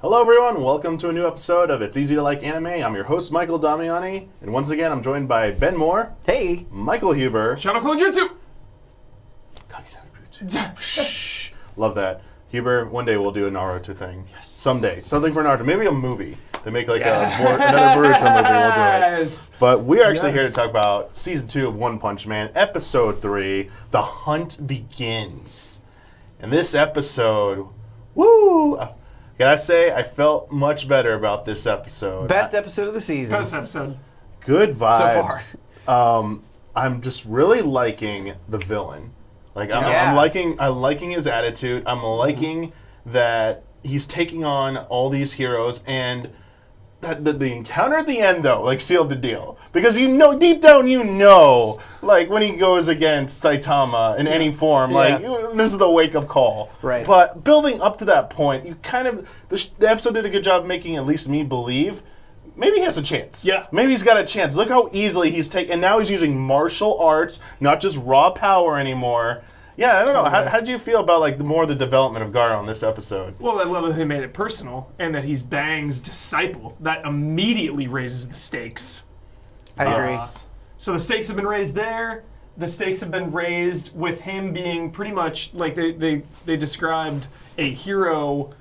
Hello everyone, welcome to a new episode of It's Easy to Like Anime. I'm your host, Michael Damiani, and once again I'm joined by Ben Moore. Hey! Michael Huber. Shadow Clone Jutsu! Love that. Huber, one day we'll do a Naruto thing. Yes. Someday. Something for Naruto. Maybe a movie. They make like another Boruto movie, we'll do it. But we are actually here to talk about Season 2 of One Punch Man, Episode 3, The Hunt Begins. And this episode, woo! Gotta say, I felt much better about this episode. Best episode of the season. Best episode. Good vibes. So far. I'm just really liking the villain. Like I'm liking his attitude. I'm liking that he's taking on all these heroes, and that the encounter at the end though, like, sealed the deal. Because you know, deep down you know, like when he goes against Saitama in any form, like this is the wake up call. Right. But building up to that point, you kind of the episode did a good job making at least me believe maybe he has a chance. Yeah. Maybe he's got a chance. Look how easily he's taken, and now he's using martial arts, not just raw power anymore. Yeah, I don't know. How did you feel about like the development of Garou in this episode? Well, I love that they made it personal, and that he's Bang's disciple. That immediately raises the stakes. I agree. So the stakes have been raised there. The stakes have been raised with him being pretty much like they described a hero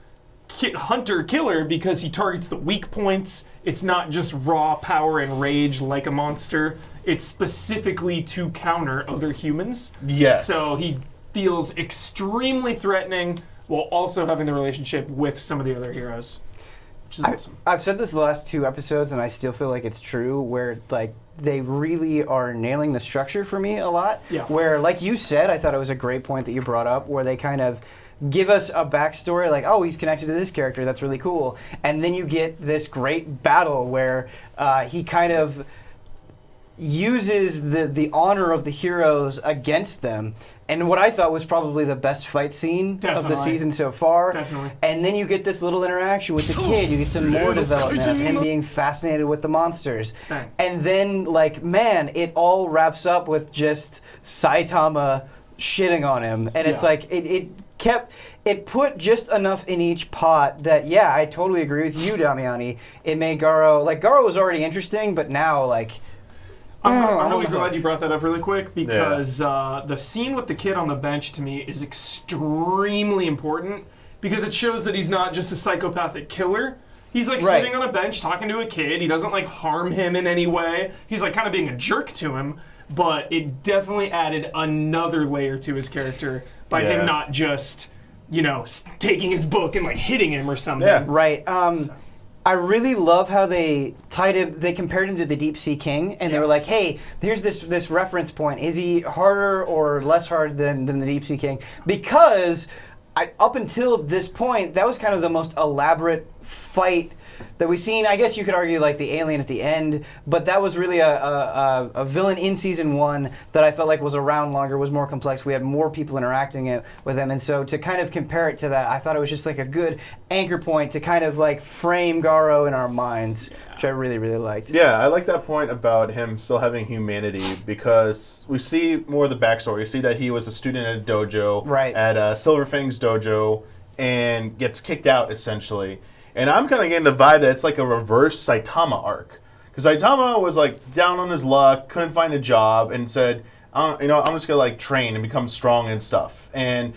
hunter-killer because he targets the weak points. It's not just raw power and rage like a monster. It's specifically to counter other humans. Yes. So he feels extremely threatening while also having the relationship with some of the other heroes. Which is awesome. I've said this the last two episodes, and I still feel like it's true, where like they really are nailing the structure for me a lot. Yeah. Where, like you said, I thought it was a great point that you brought up, where they kind of give us a backstory, like, oh, he's connected to this character, that's really cool. And then you get this great battle where he kind of uses the honor of the heroes against them. And what I thought was probably the best fight scene of the season so far. Definitely. And then you get this little interaction with the kid. You get some more development of him being fascinated with the monsters. Bang. And then, like, man, it all wraps up with just Saitama shitting on him. And it's like, it put just enough in each pot that, yeah, I totally agree with you, Damiani. It made Garou was already interesting, but now, like, I'm really glad you brought that up really quick, because the scene with the kid on the bench to me is extremely important, because it shows that he's not just a psychopathic killer. He's like sitting on a bench talking to a kid. He doesn't like harm him in any way. He's like kind of being a jerk to him, but it definitely added another layer to his character by him not just, you know, taking his book and like hitting him or something. Yeah. Right. I really love how they compared him to the Deep Sea King, and they were like, hey, here's this reference point. Is he harder or less hard than the Deep Sea King? Because up until this point, that was kind of the most elaborate fight that we've seen. I guess you could argue like the alien at the end, but that was really a villain in season 1 that I felt like was around longer, was more complex. We had more people interacting with them, and so to kind of compare it to that, I thought it was just like a good anchor point to kind of like frame Garou in our minds, which I really, really liked. Yeah, I like that point about him still having humanity, because we see more of the backstory. We see that he was a student at a dojo, at Silverfang's dojo, and gets kicked out essentially. And I'm kind of getting the vibe that it's like a reverse Saitama arc. Because Saitama was like down on his luck, couldn't find a job, and said, I'm just going to like train and become strong and stuff. And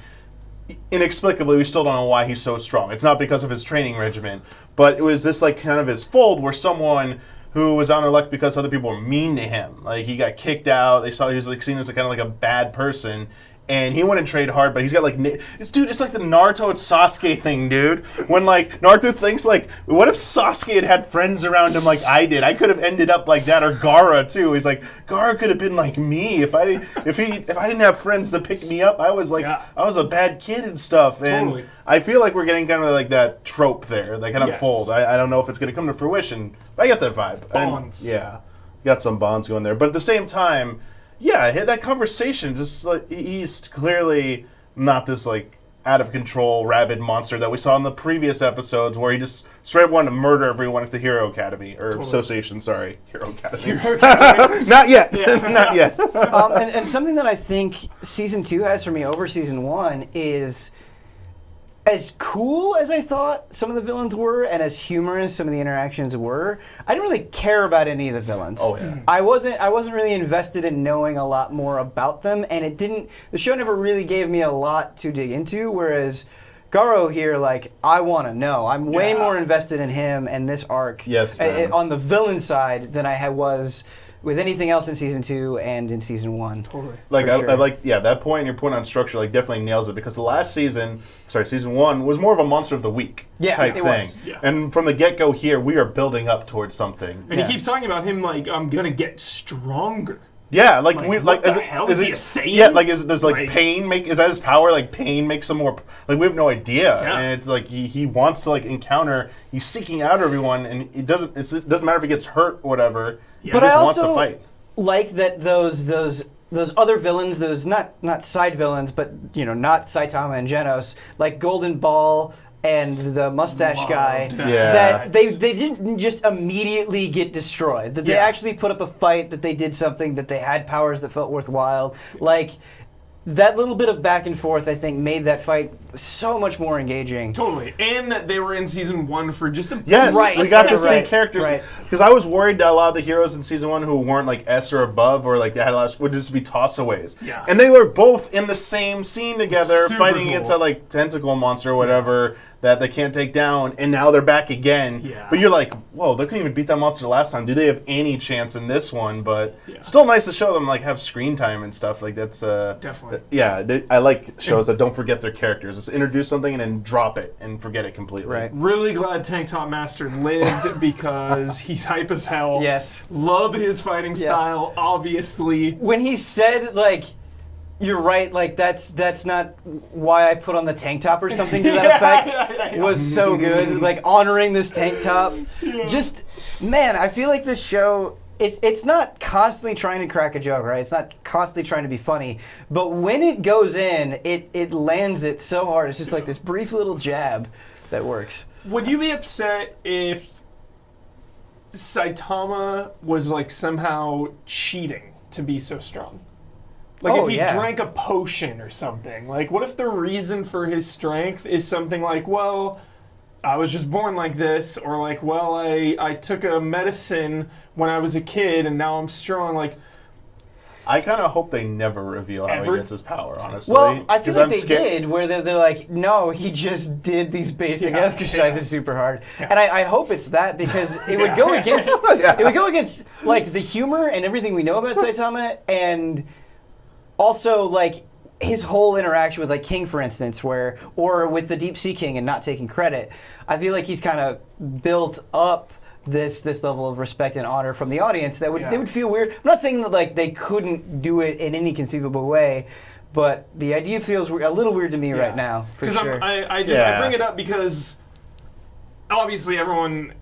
inexplicably, we still don't know why he's so strong. It's not because of his training regimen, but it was this like kind of his fold where someone who was on their luck because other people were mean to him. Like he got kicked out. They saw he was like seen as kind of like a bad person. And he wouldn't trade hard, but he's got like, it's like the Naruto and Sasuke thing, dude. When like Naruto thinks like, what if Sasuke had friends around him like I did? I could have ended up like that, or Gaara too. He's like, Gaara could have been like me if I didn't have friends to pick me up. I was like, I was a bad kid and stuff. And Totally. I feel like we're getting kind of like that trope there, that kind of fold. I don't know if it's going to come to fruition, but I get that vibe. Bonds. Got some bonds going there, but at the same time. Yeah, that conversation, just like he's clearly not this like out of control rabid monster that we saw in the previous episodes, where he just straight up wanted to murder everyone at the Hero Academy or Association. Sorry, Hero Academy. Not yet. Not yet. And something that I think season 2 has for me over season 1 is, as cool as I thought some of the villains were, and as humorous some of the interactions were, I didn't really care about any of the villains. Oh yeah. I wasn't really invested in knowing a lot more about them, and the show never really gave me a lot to dig into, whereas Garou here, like, I want to know. I'm way more invested in him and this arc on the villain side than I was with anything else in season 2 and in season 1. Totally. Like I like that point, and your point on structure like definitely nails it, because the last season 1 was more of a monster of the week type thing. Was. Yeah. And from the get-go here, we are building up towards something. And he keeps talking about him like, I'm going to get stronger. Yeah, like what the hell is he saying? Yeah, like does pain make, is that his power? Like pain makes him more, like we have no idea. Yeah. And it's like he wants to like encounter, he's seeking out everyone, and it doesn't matter if he gets hurt or whatever. Yeah. But he just I wants also to fight. like that those other villains, those not side villains, but not Saitama and Genos, like Golden Ball and the mustache guy, that they didn't just immediately get destroyed. That they actually put up a fight, that they did something, that they had powers that felt worthwhile. Like, that little bit of back and forth, I think, made that fight so much more engaging. Totally. And that they were in season 1 for just a we got to see characters. Because I was worried that a lot of the heroes in season 1 who weren't like S or above, or like they had a lot would just be tossaways. Yeah. And they were both in the same scene together, Super fighting cool. against that like tentacle monster or whatever that they can't take down, and now they're back again. Yeah. But you're like, whoa, they couldn't even beat that monster last time. Do they have any chance in this one? But still nice to show them like have screen time and stuff. Like that's definitely. I like shows that don't forget their characters. Just introduce something and then drop it and forget it completely. Right. Really glad Tank Top Master lived because he's hype as hell. Yes. Love his fighting style, obviously. When he said, like, you're right, like, that's not why I put on the tank top or something to that effect, was so good. Like, honoring this tank top. Just, man, I feel like this show, it's not constantly trying to crack a joke, right? It's not constantly trying to be funny. But when it goes in, it lands it so hard. It's just like this brief little jab that works. Would you be upset if Saitama was, like, somehow cheating to be so strong? Like, if he drank a potion or something. Like, what if the reason for his strength is something like, well, I was just born like this, or like, well, I took a medicine when I was a kid and now I'm strong. Like, I kind of hope they never reveal how he gets his power, honestly. Well, I feel like they did, where they're like, no, he just did these basic exercises super hard. And I hope it's that, because it would go against it would go against like the humor and everything we know about Saitama, and also like his whole interaction with like King, for instance, or with the Deep Sea King and not taking credit. I feel like he's kind of built up this level of respect and honor from the audience that they would feel weird. I'm not saying that like they couldn't do it in any conceivable way, but the idea feels a little weird to me right now. For sure. I bring it up because obviously everyone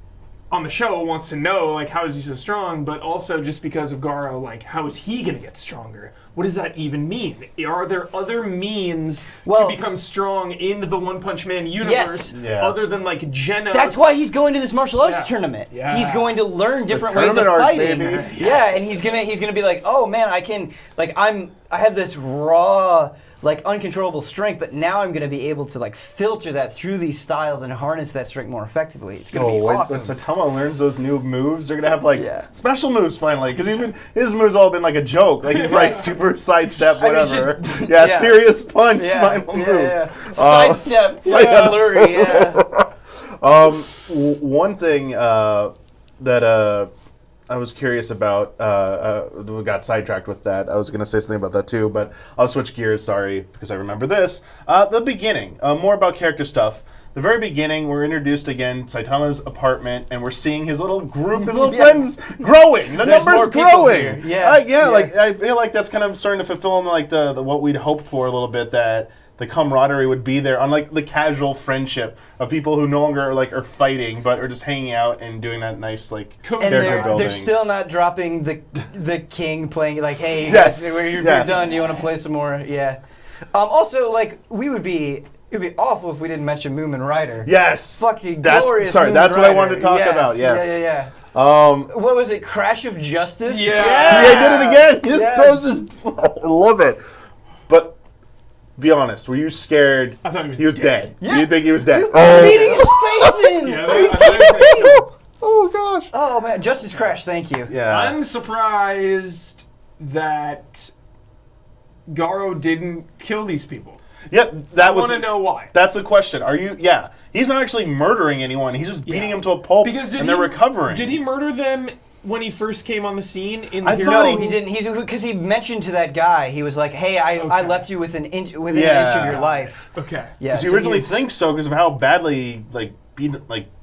on the show wants to know, like, how is he so strong, but also just because of Garou, like, how is he going to get stronger? What does that even mean? Are there other means to become strong in the One Punch Man universe other than, like, Genos? That's why he's going to this martial arts tournament. Yeah. He's going to learn different ways of fighting. Yeah, and he's gonna be like, oh man, I can, like, I have this raw, like, uncontrollable strength, but now I'm going to be able to like filter that through these styles and harness that strength more effectively. It's going to be awesome. When Saitama learns those new moves, they're going to have like special moves finally, because his moves all been like a joke. Like he's like super sidestep, whatever. Serious punch, final move. Sidestep, blurry. One thing that I was curious about, we got sidetracked with that. I was going to say something about that too, but I'll switch gears, sorry, because I remember this. The beginning, more about character stuff. The very beginning, we're introduced again, Saitama's apartment, and we're seeing his little group, his little friends growing. The number's growing. Like I feel like that's kind of starting to fulfill like the what we'd hoped for a little bit, that the camaraderie would be there, unlike the casual friendship of people who no longer are fighting, but are just hanging out and doing that nice like character building. They're still not dropping the king playing like, hey, you're done. You want to play some more? Yeah. Also, like it'd be awful if we didn't mention Moomin Rider. Yes. Fucking glorious. Sorry, that's Moomin what I Rider. wanted to talk about. Yes. Yeah. What was it? Crash of Justice? Yeah. He did it again. He just throws his. I love it. But Be honest. Were you scared? I thought he was, dead. Yeah. You think he was dead? Beating his face in. Yeah, I thought he was Oh gosh. Oh man, Justice Crash, thank you. Yeah. I'm surprised that Garou didn't kill these people. Yeah, I want to know why. That's the question. Are you? Yeah. He's not actually murdering anyone. He's just beating them to a pulp, and they're recovering. Did he murder them when he first came on the scene? No, he didn't. He's because he mentioned to that guy. He was like, "Hey, I left you within an inch of your life." Okay. Yeah. Because he originally thinks so because of how badly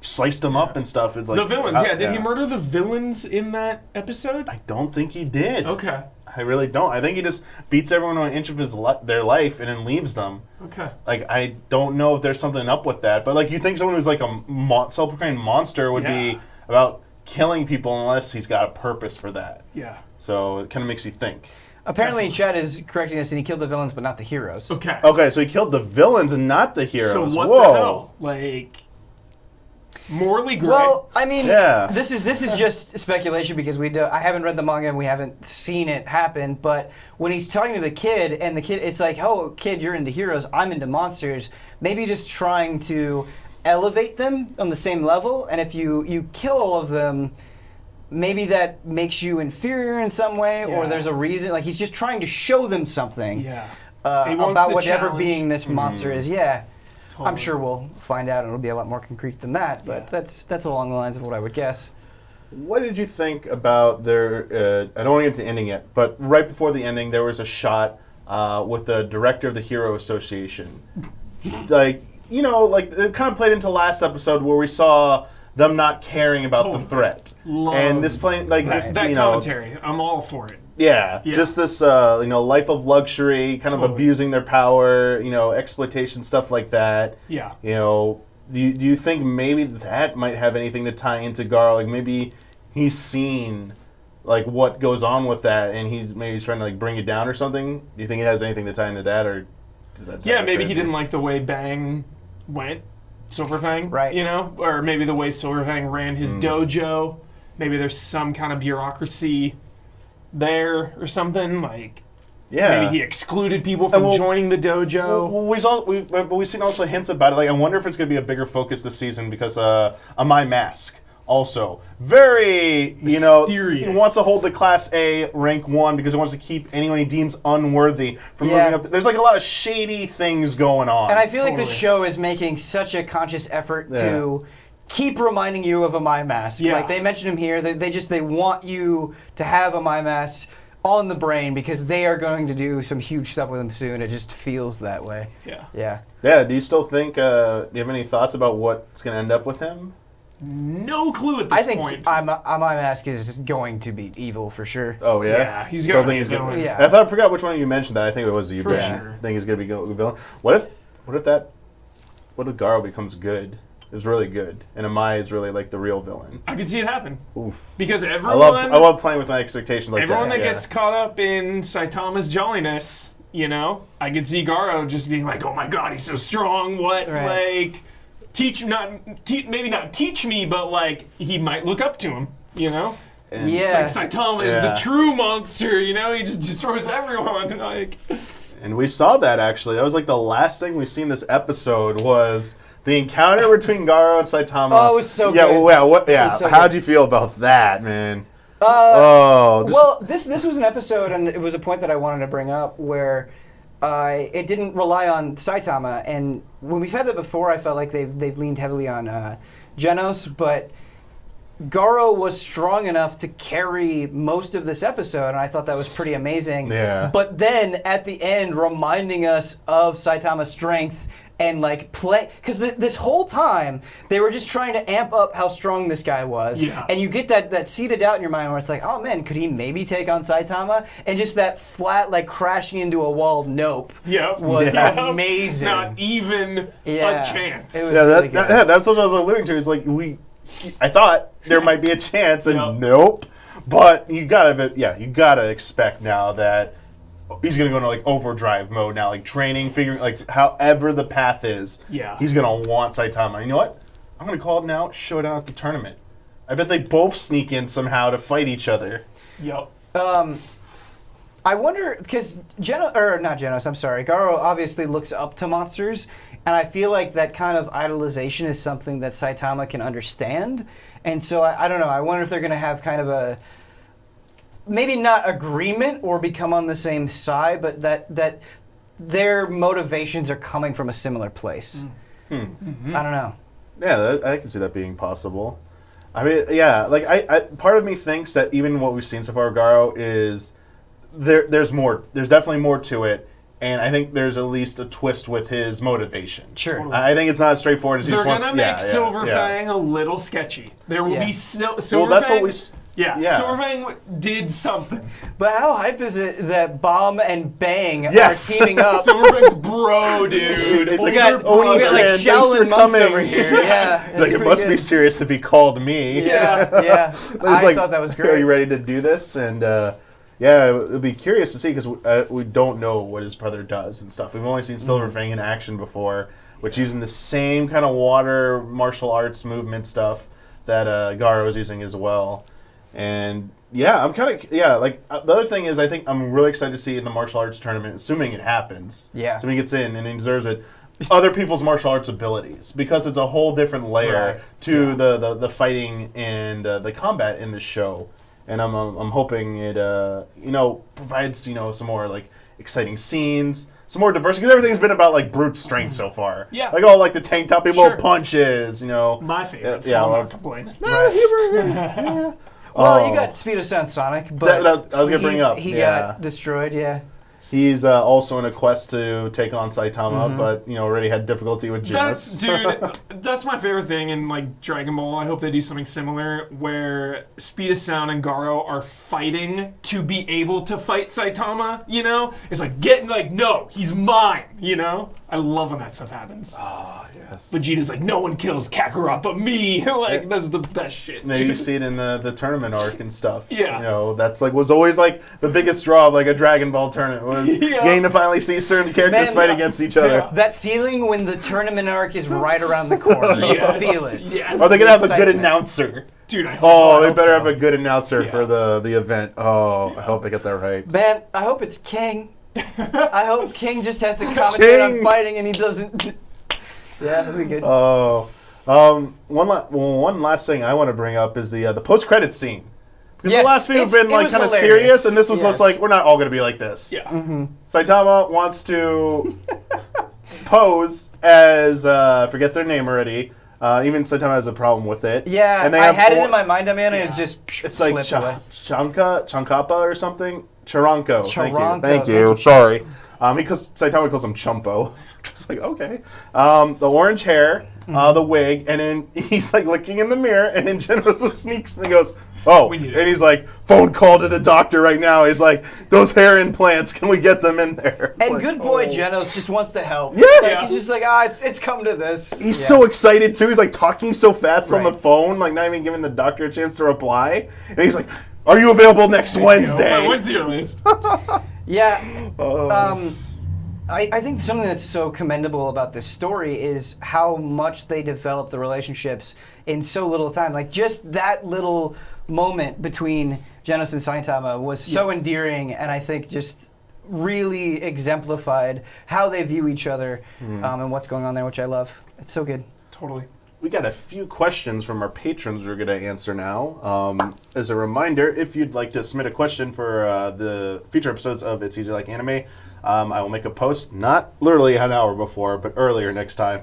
sliced him up and stuff. It's like the villains. Did he murder the villains in that episode? I don't think he did. Okay. I really don't. I think he just beats everyone on an inch of their life and then leaves them. Okay. Like, I don't know if there's something up with that. But, like, you think someone who's like a self-proclaimed monster would be about killing people unless he's got a purpose for that. Yeah. So it kind of makes you think. Apparently, Chad is correcting us, and he killed the villains, but not the heroes. Okay. Okay, so he killed the villains and not the heroes. So what Whoa. the hell? Like, morally gray. Well, I mean, Yeah. this is just speculation because I haven't read the manga and we haven't seen it happen. But when he's talking to the kid, and the kid, it's like, "Oh, kid, you're into heroes. I'm into monsters." Maybe just trying to elevate them on the same level. And if you kill all of them, maybe that makes you inferior in some way, or there's a reason. Like he's just trying to show them something. Yeah. About whatever being this monster is. Yeah. Totally. I'm sure we'll find out, and it'll be a lot more concrete than that. But that's along the lines of what I would guess. What did you think about their? I don't want to get to ending yet, but right before the ending, there was a shot with the director of the Hero Association. Like it kind of played into last episode where we saw them not caring about the threat, and this playing like this. That commentary, I'm all for it. Yeah, just this, life of luxury, kind of abusing their power, exploitation, stuff like that. Yeah. Do you think maybe that might have anything to tie into Garou? Like maybe he's seen, like what goes on with that, and he's trying to like bring it down or something. Do you think it has anything to tie into that, or does that? Maybe he didn't like the way Bang went, Silverfang, right? Or maybe the way Silverfang ran his dojo. Maybe there's some kind of bureaucracy there or something, like maybe he excluded people from joining the dojo. We've seen also hints about it. Like I wonder if it's going to be a bigger focus this season because My Mask also very mysterious. He wants to hold the Class A rank 1 because he wants to keep anyone he deems unworthy from moving up. There's like a lot of shady things going on, and I feel like this show is making such a conscious effort to keep reminding you of a My Mask. Yeah. Like they mention him here. They want you to have a My Mask on the brain because they are going to do some huge stuff with him soon. It just feels that way. Yeah. Do you still think? Do you have any thoughts about what's going to end up with him? No clue at this point. I think My Mask is going to be evil for sure. Oh yeah, yeah, he's going to be a villain. Yeah. I forgot which one you mentioned that. I think it was you. For sure. I think he's going to be a villain. What if Garou becomes good? Is really good, and Amai is really like the real villain. I could see it happen. Oof. Because everyone, I love playing with my expectations like everyone that. Everyone that gets caught up in Saitama's jolliness, I could see Garou just being like, "Oh my God, he's so strong! What maybe not teach me, but like he might look up to him, And like Saitama is the true monster, he just destroys everyone, like." And we saw that actually. That was like the last thing we seen this episode was the encounter between Garou and Saitama. Oh, it was so good. So how'd you feel about that, man? This was an episode, and it was a point that I wanted to bring up where it didn't rely on Saitama. And when we've had that before, I felt like they've leaned heavily on Genos, but Garou was strong enough to carry most of this episode, and I thought that was pretty amazing. Yeah. But then at the end, reminding us of Saitama's strength and like play, because this whole time they were just trying to amp up how strong this guy was. Yeah. And you get that seeded doubt in your mind where it's like, oh man, could he maybe take on Saitama? And just that flat, like crashing into a wall, nope. Was amazing. Not even a chance. It was really good. That's what I was alluding to. It's like I thought there might be a chance, and nope. But you gotta expect now that he's gonna go into like overdrive mode now, like training, figuring like however the path is. Yeah. He's gonna want Saitama. You know what? I'm gonna call it now. Showdown at the tournament. I bet they both sneak in somehow to fight each other. Yep. I wonder, because Garou obviously looks up to monsters, and I feel like that kind of idolization is something that Saitama can understand. And so I don't know, I wonder if they're going to have kind of a, maybe not agreement or become on the same side, but that their motivations are coming from a similar place. Mm-hmm. I don't know. Yeah, I can see that being possible. I mean, yeah, like I part of me thinks that even what we've seen so far of Garou is there's more. There's definitely more to it, and I think there's at least a twist with his motivation. Sure. I think it's not as straightforward as he just wants. They're gonna make Silverfang a little sketchy. There will be Silverfang. Well, that's what we. Yeah, Silverfang did something. But how hype is it that Bomb and Bang are teaming up? Silverfang's bro, dude. We got like Shaolin monks over here. Yeah, like it must be serious if he called me. Yeah. I thought that was great. Are you ready to do this? And yeah, it'll be curious to see because we don't know what his brother does and stuff. We've only seen Silverfang in action before, which using the same kind of water martial arts movement stuff that Garou is using as well. And yeah, I'm kind of like the other thing is I think I'm really excited to see in the martial arts tournament, assuming it happens. Yeah. Assuming he gets in and he deserves it. Other people's martial arts abilities, because it's a whole different layer to the fighting and the combat in the show. And I'm hoping it provides some more like exciting scenes, some more diversity, because everything's been about like brute strength so far. Yeah. Like all like the tank top people punches. My favorite. So I'm not complaining. Yeah. Well, you got Speed of Sound Sonic, but I was going to bring up. He got destroyed, He's also in a quest to take on Saitama, but already had difficulty with Genos. That's my favorite thing in like Dragon Ball. I hope they do something similar where Speed of Sound and Garou are fighting to be able to fight Saitama. It's like no, he's mine. I love when that stuff happens. Oh yes. Vegeta's like, no one kills Kakarot but me. This is the best shit. Maybe you see it in the tournament arc and stuff. Yeah. That's like was always like the biggest draw of like a Dragon Ball tournament was getting to finally see certain characters fight against each other. Yeah. That feeling when the tournament arc is right around the corner. You feel it. Yes. Are they gonna have a good announcer? Dude, I hope they better have a good announcer for the event. I hope they get that right. Man, I hope it's King. I hope King just has to commentate on fighting and he doesn't. Yeah, that'd be good. One last thing I want to bring up is the post-credit scene. Because the last few have been like kind of serious, and this was just like, we're not all going to be like this. Yeah. Mm-hmm. Saitama wants to pose as, I forget their name already. Even Saitama has a problem with it. Yeah, and I had it in my mind, man, and it just it's like Chankapa or something? Charanko. Thank you. You. Sorry. Saitama calls him Chumpo. Just like, okay. The orange hair, the wig, and then he's like looking in the mirror, and then Genos sneaks and goes, and he's like, phone call to the doctor right now. He's like, those hair implants, can we get them in there? And good boy Genos just wants to help. Yes! He's just like, it's come to this. He's so excited too. He's like talking so fast on the phone, like not even giving the doctor a chance to reply. And he's like, are you available next Wednesday? When's your list? I think something that's so commendable about this story is how much they develop the relationships in so little time. Like just that little moment between Genos and Saitama was so endearing, and I think just really exemplified how they view each other and what's going on there, which I love. It's so good. Totally. We got a few questions from our patrons we're going to answer now. As a reminder, if you'd like to submit a question for the future episodes of It's Easy Like Anime, I will make a post, not literally an hour before, but earlier next time.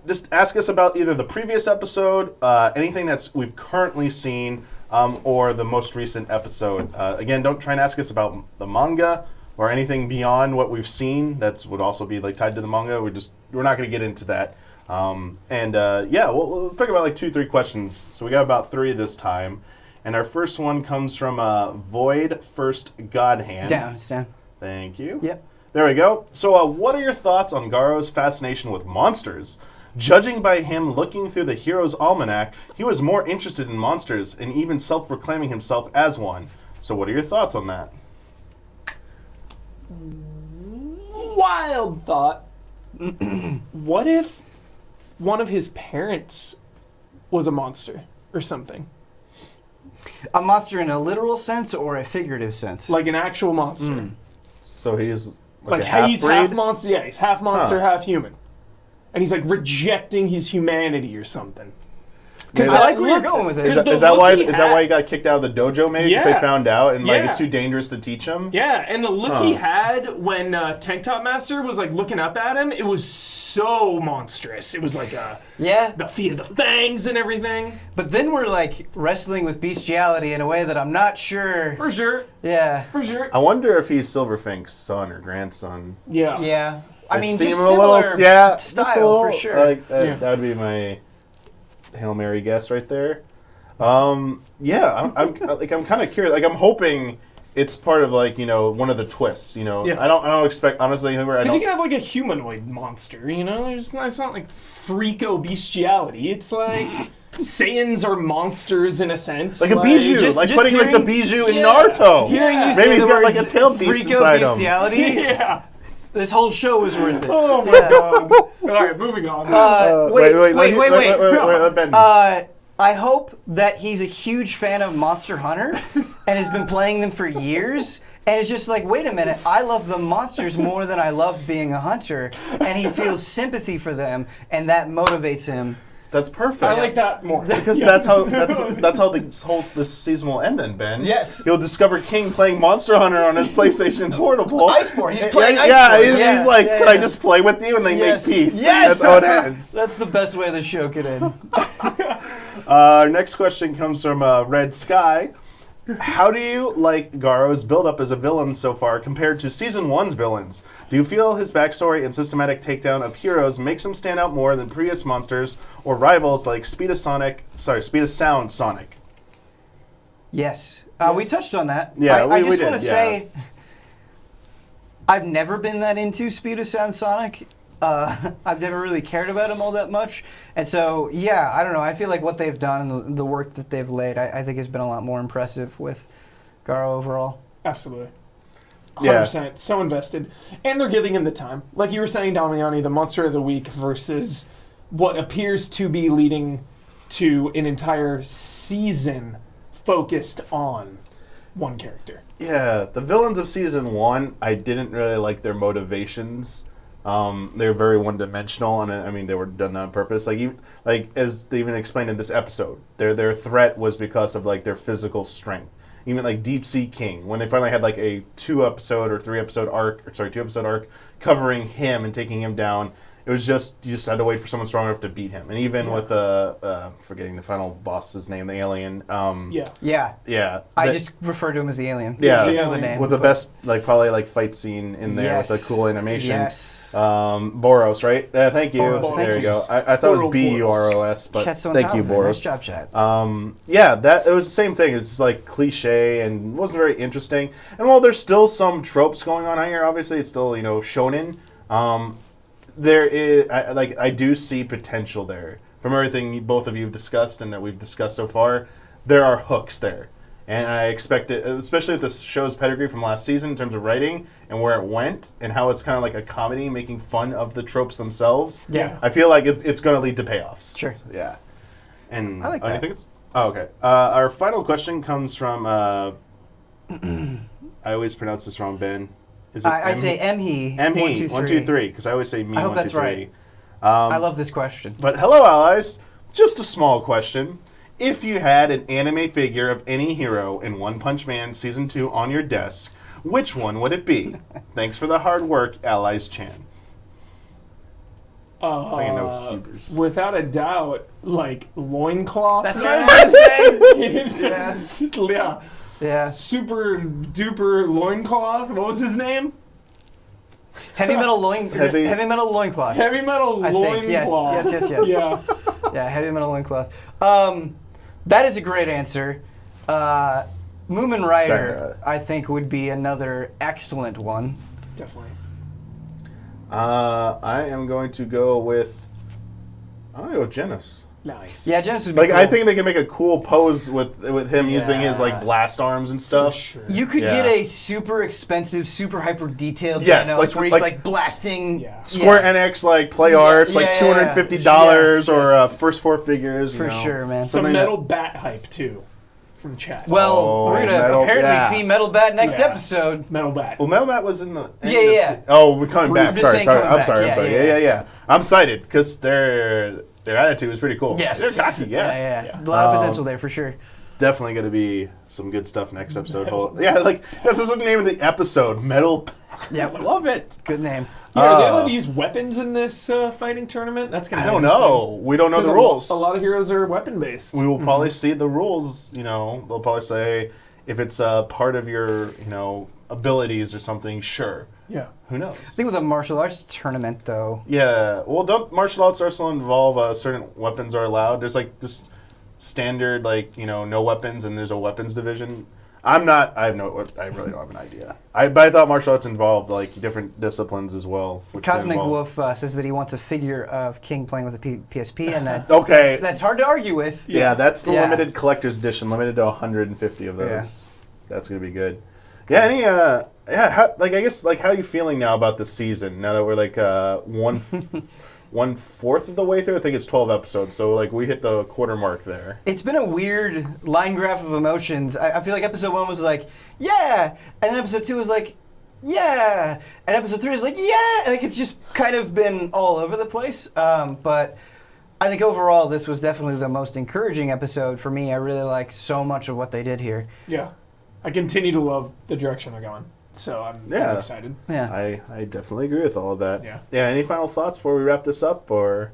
Just ask us about either the previous episode, anything that's we've currently seen, or the most recent episode. Again, don't try and ask us about the manga or anything beyond what we've seen. That would also be like tied to the manga. We're not going to get into that. We'll pick about like 2-3 questions. So we got about 3 this time. And our first one comes from Void First Godhand. Down. Thank you. Yep. There we go. So what are your thoughts on Garou's fascination with monsters? Judging by him looking through the Hero's Almanac, he was more interested in monsters and even self-proclaiming himself as one. So what are your thoughts on that? Wild thought. What if one of his parents was a monster or something? A monster in a literal sense or a figurative sense? Like an actual monster. So he's Like a he's half half-breed? monster. Yeah, he's half monster, half human. And he's like rejecting his humanity or something. Because I like where you're going with it. Is that why he got kicked out of the dojo? Maybe because Yeah. they found out and like Yeah. it's too dangerous to teach him. Yeah, and the look he had when Tank Top Master was like looking up at him, it was so monstrous. It was like the feet of the fangs and everything. But then we're like wrestling with bestiality in a way that I'm not sure. For sure. Yeah. For sure. I wonder if he's Silverfang's son or grandson. Yeah. Yeah. I mean, seem just a little, similar just a style little, for sure. Like that would be my Hail Mary guess right there. I'm kind of curious. Like I'm hoping it's part of like one of the twists. I don't expect honestly. Because you can have like a humanoid monster. It's not like freako bestiality. It's like Saiyans are monsters in a sense. like a bijou, just putting like the bijou in Naruto. Hearing you Maybe say he's the got like a words tail beast freako inside him. bestiality, Yeah. this whole show was worth it. Oh my god. All right, moving on. Wait. Let Ben. I hope that he's a huge fan of Monster Hunter and has been playing them for years. And it's just like, wait a minute, I love the monsters more than I love being a hunter. And he feels sympathy for them, and that motivates him. That's perfect. I like that more. Because that's how this season will end. Then Ben. Yes. He'll discover King playing Monster Hunter on his PlayStation Portable. Iceport. He's playing Iceport. Yeah, he's like, can I just play with you? And they Yes. make peace. Yes. That's how it ends. That's the best way the show could end. Our next question comes from Red Sky. How do you like Garou's build-up as a villain so far compared to Season 1's villains? Do you feel his backstory and systematic takedown of heroes makes him stand out more than previous monsters or rivals like Speed of Sound Sonic? Yes. We touched on that. Yeah, I we just did, want to say, I've never been that into Speed of Sound Sonic. I've never really cared about him all that much. And so, yeah, I don't know. I feel like what they've done and the work that they've laid, I think has been a lot more impressive with Garou overall. Absolutely. Yeah. 100%. So invested. And they're giving him the time. Like you were saying, Damiani, the Monster of the Week versus what appears to be leading to an entire season focused on one character. Yeah, the villains of Season 1, I didn't really like their motivations. They're very one-dimensional, and I mean they were done on purpose. Like as they even explained in this episode, their threat was because of like their physical strength. Even like Deep Sea King, when they finally had like a 2-episode arc covering him and taking him down, it was just you just had to wait for someone strong enough to beat him. And even with forgetting the final boss's name, the alien. Yeah. I just refer to him as the alien. Yeah, I know the name. with the best probably fight scene in there with a cool animation. Yes. Boros, right? Thank you. Boros. There Thank you go. I thought it was B-U-R-O-S, but thank you, Boros. Nice job, Chad. It was the same thing. It's just like cliche and wasn't very interesting. And while there's still some tropes going on here, obviously it's still shonen. There is I do see potential there from everything both of you have discussed and that we've discussed so far. There are hooks there. And I expect it, especially with this show's pedigree from last season in terms of writing and where it went and how it's kind of like a comedy making fun of the tropes themselves. Yeah. I feel like it's going to lead to payoffs. Sure. So, yeah. And I like that. anything else? Oh, okay. Our final question comes from, I always pronounce this wrong, Ben. Is it I say Emhi. Emhi, 1, 2, 3, because I always say me, I hope 1, 2, that's 3. right. I love this question. But hello, allies. Just a small question. If you had an anime figure of any hero in One Punch Man Season 2 on your desk, which one would it be? Thanks for the hard work, Allies Chan. I think I know Hubers. Without a doubt, like loincloth. That's what I was going to say. It's just, Yeah. super duper loincloth. What was his name? Heavy metal loincloth. Heavy metal I loincloth. think. Yes. Yeah. Yeah, heavy metal loincloth. That is a great answer. Moomin Rider, I think, would be another excellent one. Definitely. I am going to go with. I'm going to go with Genos. Nice. Yeah, Genos would be Like cool. I think they can make a cool pose with him using his like blast arms and stuff. For sure. You could get a super expensive, super hyper detailed Genos where he's like blasting. Yeah. Square Enix like play arts like $250 Yes. or first four figures. For sure, man. Some metal bat hype too. from chat. Well, we're going to apparently see Metal Bat next episode. Metal Bat. Well, Metal Bat was in the... Yeah. Oh, we're coming back. Sorry. I'm sorry. Yeah. I'm excited because their attitude was pretty cool. Yes. They're cocky, yeah. A lot of potential there for sure. Definitely going to be some good stuff next episode. This is the name of the episode, Metal Bat. Yeah, love it. Good name. Yeah, are they allowed to use weapons in this fighting tournament? That's gonna. I don't know. We don't know the rules. A lot of heroes are weapon based. We will probably see the rules. They'll probably say if it's part of your abilities or something. Sure. Yeah. Who knows? I think with a martial arts tournament, though. Yeah. Well, don't martial arts also involve certain weapons are allowed? There's just standard no weapons, and there's a weapons division. I really don't have an idea. But I thought martial arts involved different disciplines as well. Cosmic Wolf says that he wants a figure of King playing with a PSP, and that's hard to argue with. Yeah, that's the limited collector's edition, limited to 150 of those. Yeah. That's gonna be good. Yeah. Any how are you feeling now about this season? Now that we're 1/4 of the way through, I think it's 12 episodes, so we hit the quarter mark there. It's been a weird line graph of emotions. I feel like episode 1 was yeah, and then episode 2 was yeah, and episode 3 is yeah, it's just kind of been all over the place. But I think overall this was definitely the most encouraging episode for me. I really like so much of what they did here. Yeah, I continue to love the direction they're going. So I'm excited. Yeah, I definitely agree with all of that. Yeah. Any final thoughts before we wrap this up, or?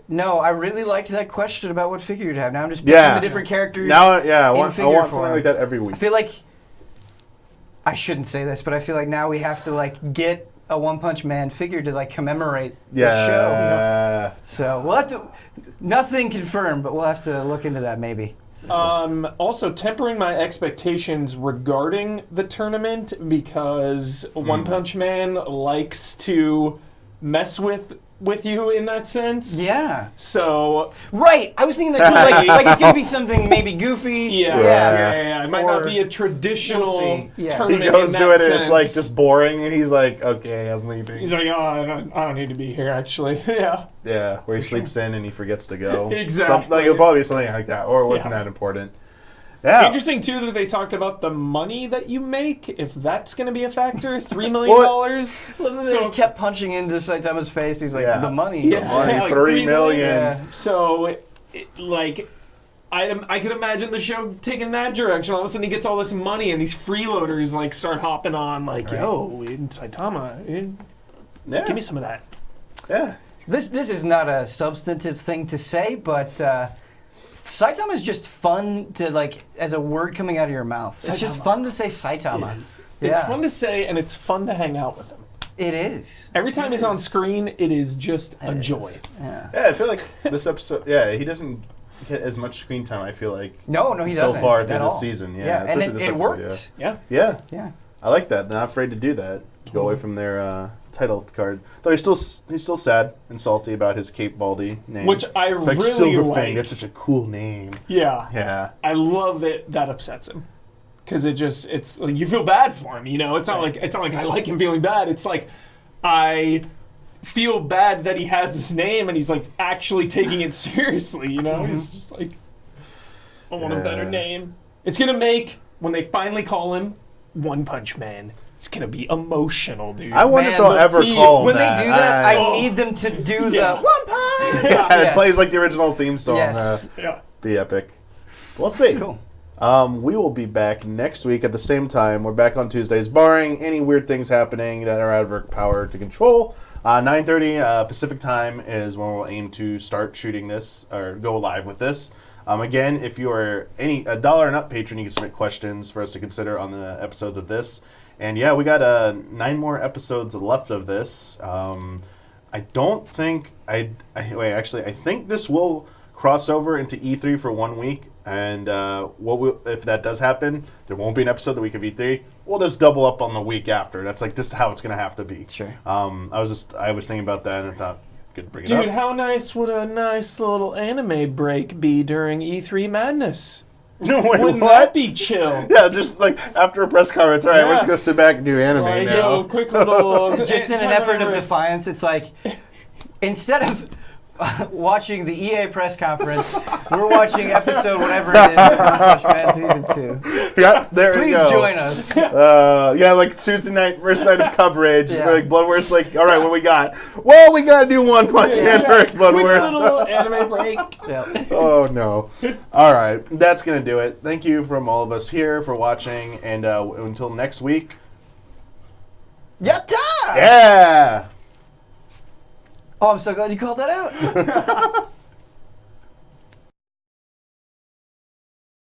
No, I really liked that question about what figure you'd have. Now I'm just picturing the different characters. Now, I want something like that every week. I feel like I shouldn't say this, but I feel like now we have to get a One Punch Man figure to commemorate the show. So we'll have to. Nothing confirmed, but we'll have to look into that maybe. Also, tempering my expectations regarding the tournament because One Punch Man likes to mess with you in that sense. Yeah. So. Right. I was thinking that too. It's going to be something maybe goofy. Yeah. It might not be a traditional tournament. He goes to it and it's just boring, and he's like, okay, I'm leaving. He's like, I don't need to be here, actually. Yeah. Yeah, where he sleeps in and he forgets to go. Exactly. It'll probably be something like that, or it wasn't that important. Yeah. Interesting, too, that they talked about the money that you make, if that's going to be a factor. $3 million. They just kept punching into Saitama's face. He's like, the money. The money, $3 million. Yeah. So, I could imagine the show taking that direction. All of a sudden, he gets all this money, and these freeloaders start hopping on, yo, Saitama, give me some of that. Yeah. This is not a substantive thing to say, but Saitama is just fun to as a word coming out of your mouth. Saitama. It's just fun to say Saitama. It is. Yeah. It's fun to say, and it's fun to hang out with him. It is. Every time he's on screen, it is just a joy. Yeah, I feel like this episode, he doesn't get as much screen time, I feel like. No, he doesn't. So far through this season. Yeah, and this it worked. Yeah. Yeah. I like that. They're not afraid to do that. To go away from their title card. Though he's still sad and salty about his Cape Baldy name. Which I really Silverfang. That's such a cool name. Yeah. Yeah. I love that upsets him. Because it's you feel bad for him, It's not like I like him feeling bad. It's I feel bad that he has this name and he's actually taking it seriously, He's just I want a better name. It's gonna make, when they finally call him One Punch Man, it's gonna be emotional, dude. I wonder if they'll ever call him when they do that. I need them to do the One Punch. It plays like the original theme song. Yes. Be epic. We'll see. Cool. We will be back next week at the same time. We're back on Tuesdays, barring any weird things happening that are out of our power to control. 9:30 Pacific time is when we'll aim to start shooting this or go live with this. Again, if you are $1 and up patron, you can submit questions for us to consider on the episodes of this. And we got 9 more episodes left of this. I don't think I think this will cross over into E3 for 1 week. And if that does happen, there won't be an episode the week of E3. We'll just double up on the week after. That's just how it's going to have to be. Sure. I was thinking about that and I thought, good, bring it up. Dude, how nice would a nice little anime break be during E3 Madness? Wouldn't that be chill? Yeah, just after a press conference, all right, we're just going to sit back and do anime now. Just a quick little... just in an effort of defiance, it's instead of... watching the EA press conference. We're watching episode whatever it is of One Punch Man Season 2. Yeah, there we go. Please join us. Yeah, like Tuesday night, first night of coverage. Yeah. Like Bloodworth's like, all right, what we got? Well, we got to do One Punch Man first, Bloodworth. Quick little anime break. Yeah. Oh, no. All right, that's going to do it. Thank you from all of us here for watching, and until next week. Yatta! Yeah! Oh, I'm so glad you called that out.